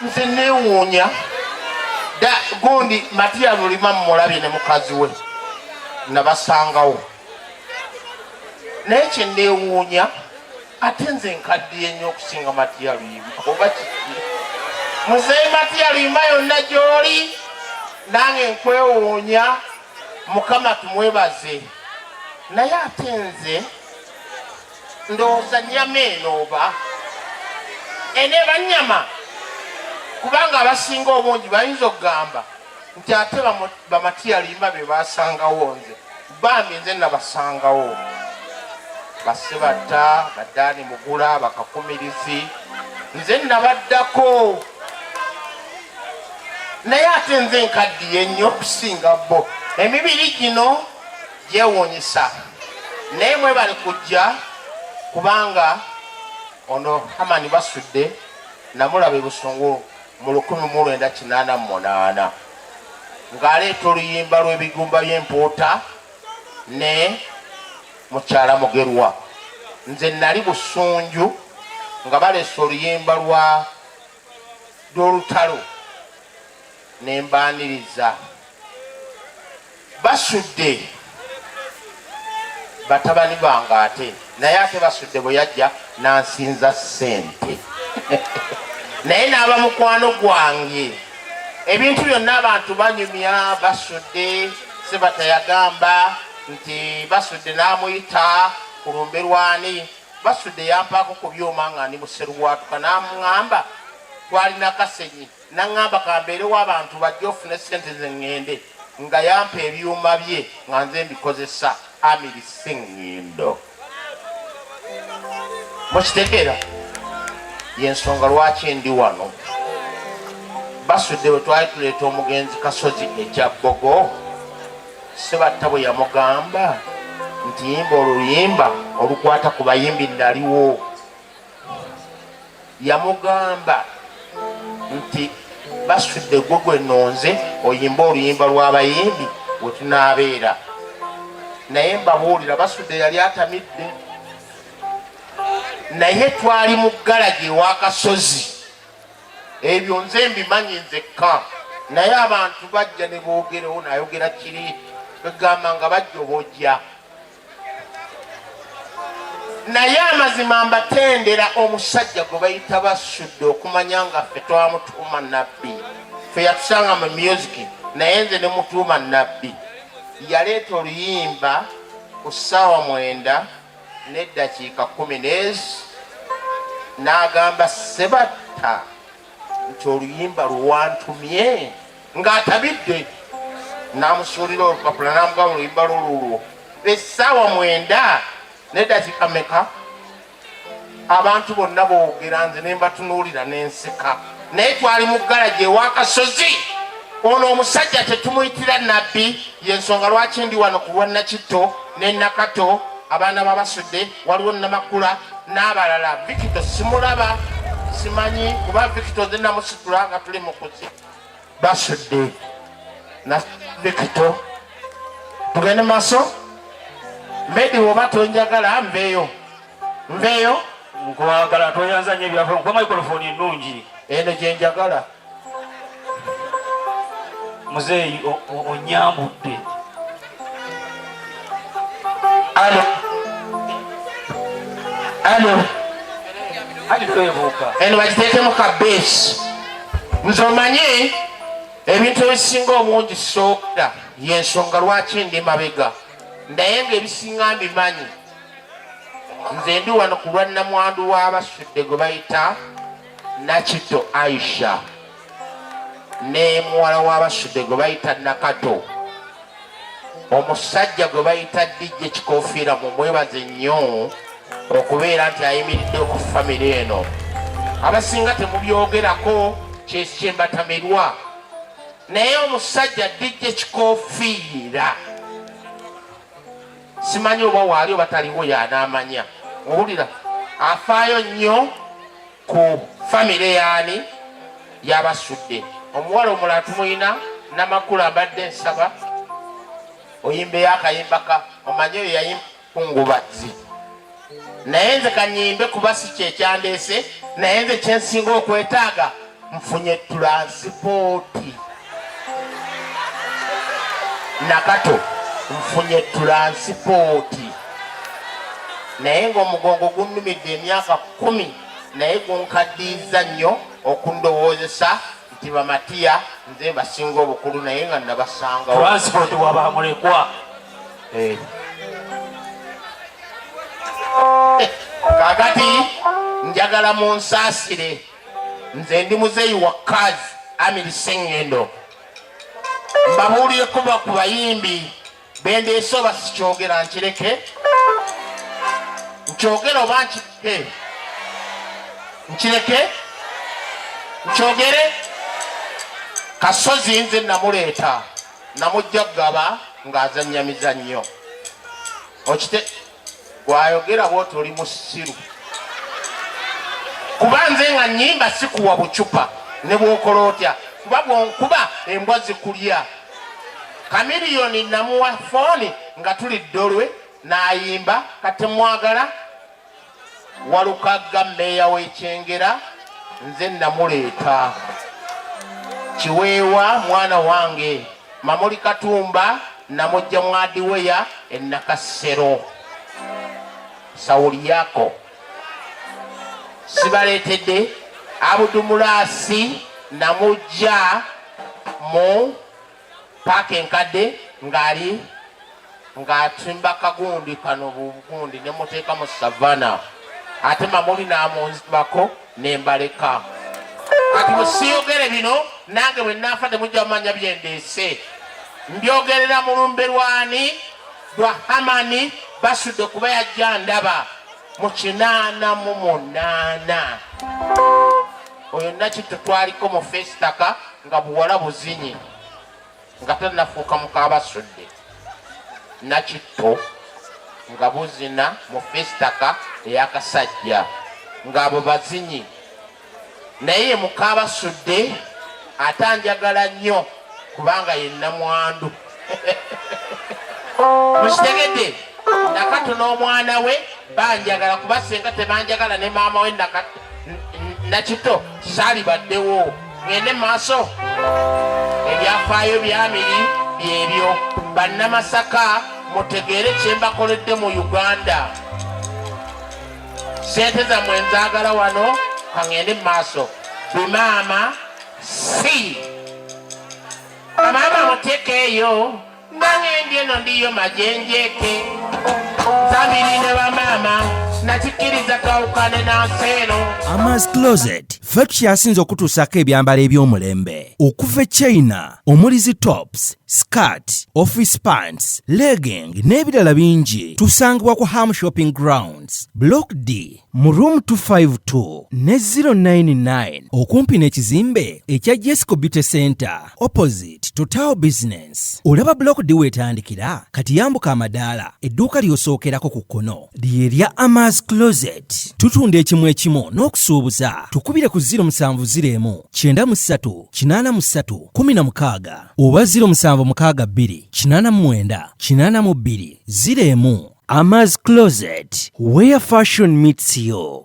nze neewuunya gundi Matiya Lulima mulabye ne mukazi we nabasangawo naye kye neewuunya ate nze nkaddiye nnyo okusinga Matiya Lulima oba kiki muzeeyi Matiya Lulima yonna gy'oli nange nkwewuunya Mukama tumwebaze naye ate nze ndowooza nnyama eno oba eneeba nnyama kubanga abasinga obungi bayinza okugamba nti ate ba Matiya Lulima be basangawo nze bambi nze nabasangawo Basebatta Baddaani Mugula Bakakumirizi nze nabaddako naye ate nze nkaddiye nnyo okusinga bo emibiri gino gyewuunyisa naye mwebale kujja kubanga ono Hamani Basudde namulaba e Busungu mu 1988 ng'aleeta oluyimba lw'ebigumba by'empuuta ne mukyala Mugerwa nze nali Busunju nga baleese oluyimba lw'olutalo ne mbaaniriza Basudde batabani bange ate naye ate Basudde bwe yajja nansinza ssente naye n'aba mukwano gwange ebintu byonna abantu banyumya Basudde Sebatta yagamba nti Basudde n'amuyita ku lumbe lwani Basudde yampaako ku byuma nga ndi museruwatuka n'amuŋŋamba twalina Kasenyi naŋŋamba kambeerewo abantu bajja ofune ssente ze ŋŋende nga yampa ebyuma bye nga nze mbikozesa amirise ŋŋindo mukitegeera yensonga lwaki ndi wano Basudde bwe twali tuleeta omugenzi Kasozi ekya Bbogo Sebatta bwe yamugamba nti yimba oluyimba olukwata ku bayimbi naliwo yamugamba nti Basudde gwe gwe nonze oyimba oluyimba lw'abayimbi we tunaabeera naye mbabuulira Basudde yali atamidde naye twali mu galagi ewa Kasozi ebyo nze mbimanyi nzekka naye abantu bajja ne boogerewo nayogera kiri egamba nga bajja obojja naye amazima mbatendera omusajja gwe bayita Basudde okumanya nga ffe twamutuuma nabbi ffe yatusanga mu music naye nze ne mutuuma nabbi yaleeta oluyimba ku ssaawa 9 n'eddakiika 10 n'agamba Sebatta nti oluyimba luwantumye ng'atabidde n'amusuulira olupapula n'amugamba oluyimba lululwo essaawa 9 n'eddakiika meka abantu bonna boogera nze ne mbatunuulira n'enseka naye twali mu galagi ewa Kasozi ono omusajja tetumuyitira nabbi yensonga lwaki ndi wano ku lwa Nakitto ne Nakato abaana ba Basudde waliwo Namakula n'abalala Vikito simulaba simanyi kuba Vikito nze namusitula nga tuli mukuzi Basudde na Vikito tugende maaso Medi woba tonjagala nveeyo nkwagala toyanza nnyo ebyafa nkuba microphone ennungi eno gye njagala muzeeyi onyambudde alo ati twebuuka eno bagiteekemu ka beesi nze omanye ebintu ebisinga omungi sooda yensonga lwaki ndi mabega naye ng'ebisinga mbimanyi nze ndi wano ku lwa nnamwandu wa Basudde gwe bayita Nakitto Aisha ne muwala wa Basudde gwe bayita Nakato omusajja gwe bayita DJ Kikoofiira mumwebaze nnyo okubeera nti ayimiridde ku famire eno abasinga temubyogerako kyembatamirwa naye omusajja DJ Kikoofiira simanyi oba waali oba taliwo y'anaamanya owulira afaayo nnyo ku famire yaani y'Abasudde omuwala omulala tumuyina Namakula abadde nsaba oyimbeyo akayimba ka omanye oyo yayimba kungubazi naye nze kanyimbe kuba si kyekyandeese naye nze kyensinga okwetaaga nfunye transipooti. Nakato nfunye transipooti. Naye ng'omugongo gunnumidde emyaka 10 naye gunkaddiiza nnyo okundowoozesa nti bamatiya nze basinga obukulu naye nga nabasangawo. Transport wabamulekwa. Kakati njagala munsaasire nze ndi muzeeyi wa Kazi Amiri Sengendo. Mbabuulireko ku bayimbi bendeese oba sikyogera nkireke? Nkyogere oba nkireke? Nkireke? Nkyogere? Kasozi nze namuleeta namujja gaba ng'azannya mizannyo. Okite gwayogera bwoti oli musiru. Kuba nze nga nnyimba sikuwa bucupa ne bw'okola otya. Kuba bw'onkuba embwa zikulya. Kamiliyoni namuwa fooni nga tuli Ddolwe n'ayimba kati mwagala Walukagga mmeeya w'Ekyengera nze namuleeta. Kiweewa mwana wange Mamuli Katumba namujja Mwadiweya e Nakasero. Sawuli yako sibaleetedde Abudumulasi namujja mu paaka enkadde ng'ali ng'atimba kagundi kano bugundi ne muteeka mu savana ate Mamuli n'amunzibako nembaleka. Kati musiyogere bino nange bwe naafa temujja mumanya byendeese. Mbyogerera mu Lumberwani lwa Hamani basudde kuba yajja ndaba mu 88. Oyo Nakitto twaliko mu Festaka nga buwala buzinyi nga tannafuuka mukaabasudde. Nakitto nga buzina mu Festaka ey'akasajja ng'abo bazinyi naye mukaabasudde atanjagala nnyo kubanga ye nnamwandu. Mukitegedde? Nakato n'omwana we banjagala kuba senga tebanjagala ne maama we Nakitto saali baddewo. Ngende maaso ebyafaayo byamiri byebyo. Bannamasaka mutegeere kye mbakoledde mu Uganda. Sente zammwe nzaagala wano kangende maaso. Bimaama si amaama muteekeeyo nangende eno ndiyo majenjeke zabirine bamaama nakikiriza kawukane nanseeno. Ama's Closet ffe tukyasinza okutuusako ebyambalo eby'omulembe okuva e China omuli zi tops, skirt, office pants, legging n'ebirala bingi. Tusangibwa ku Ham Shopping Grounds Block D mu room 252 ne 099 okumpi n'ekizimbe ekya Jesco Beauty Center opposite Total Business. Olaba Block D wetandikira kati yambuka amadaala edduuka ly'osookerako ku kkono lye lya Ama's Closet. Tutunda ekimu ekimu n'okusuubuza. Tukubire ku 0701 93 83 16 oba 0762 89 82 01. Ama's Closet, where fashion meets you.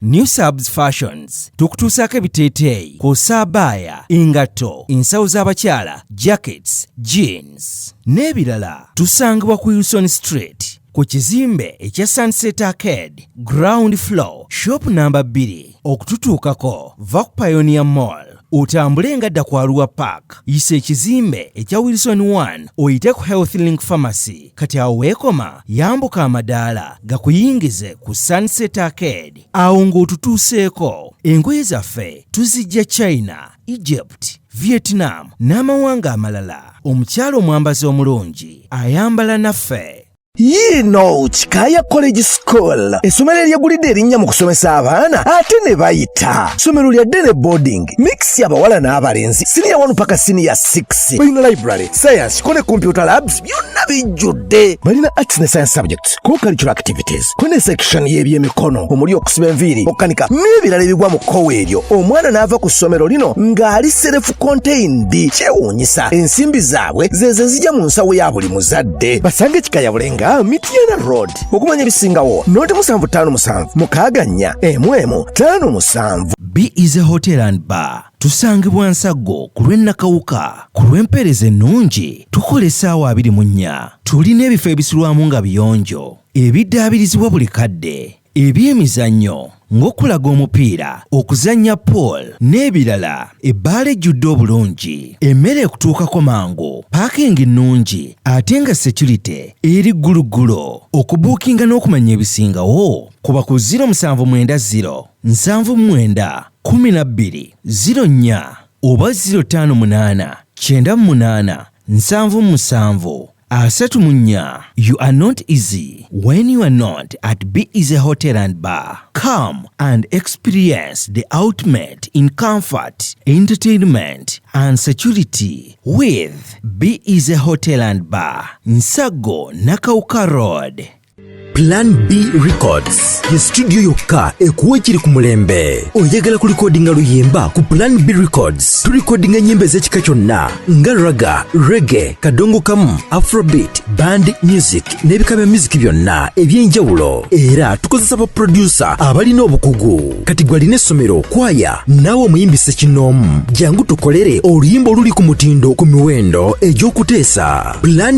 New Subs Fashions tukutuusako ebiteeteeyi kw'ossa abaya, engatto, ensawo z'abakyala, jackets, jeans n'ebirala. Tusangibwa ku Wilson Street ku kizimbe ekya Sunset Arcade ground floor shop number 2. Okututuukako va ku Pioneer Mall otambule ngadda ku Arua Park yisa ekizimbe ekya Wilson 1 oyite ku Health Link Pharmacy. Kati awo weekoma yambuka amadaala gakuyingize ku Sunset Arcade. Awo ng'otutuuseeko. Engoye zaffe tuzijja China, Egypt, Vietnam n'amawanga amalala. Omukyala omwambazi omulungi ayambala naffe. Yino Chikaya College School essomero eryegulidde erinnya mu kusomesa abaana ate ne bayita. Ssomero lya Dene Boarding mix y'abawala n'abalenzi senior 1 paka senior 6. Balina library, science, kone computer labs byonna bijjudde. Balina arts ne science subjects, co-curricular activities, kone section y'ebyemikono omuli okusiba enviiri, okukanika n'ebirala ebigwa mu kkowe eryo. Omwana n'ava ku ssomero lino ng'ali self-contained. Kyewuunyisa ensimbi zaabwe ze zijja mu nsawo ya buli muzadde. Basange Chikaya Bulenga nga Mityana Road. Okumanya ebisingawo noti 757 mukaganya emwemu 57. B is a hotel and bar. Tusangibwa Nsago ku lw'Ennakawuka. Ku lw'empeereza ennungi tukola essaawa 24. Tulina ebifo ebisulwamu nga biyonjo, ebiddaabirizibwa buli kadde, ebyemizannyo ng'okulaga omupiira, okuzannya pool n'ebirala. Ebbaala ejjudde obulungi, emmere ekutuukako mangu, paakingi nnungi ate nga security eri gguluggulo. Okubuukinga n'okumanya ebisingawo kuba ku 070 79 12 04 oba 058 98 77 34. You are not easy when you are not at B is a hotel and bar. Come and experience the ultimate in comfort, entertainment and security with B is a hotel and bar. Nsago, Nakawuka Road. Plan B Records ye studio yokka ekuwa ekiri ku mulembe. Oyagala ku recordinga luyimba ku Plan B Records. Tu recordinga nyimbe z'ekika kyonna nga raga, reggae, kadongo kamu, afrobeat, band music n'ebika bya music byonna eby'enjawulo. Era tukozesa ba producer abalina obukugu. Kati gwalina essomero, kwaya, naawe omuyimbise kinoomu. Jangu tukolere oluyimba oluli ku mutindo ku miwendo egy'okuteesa. Plan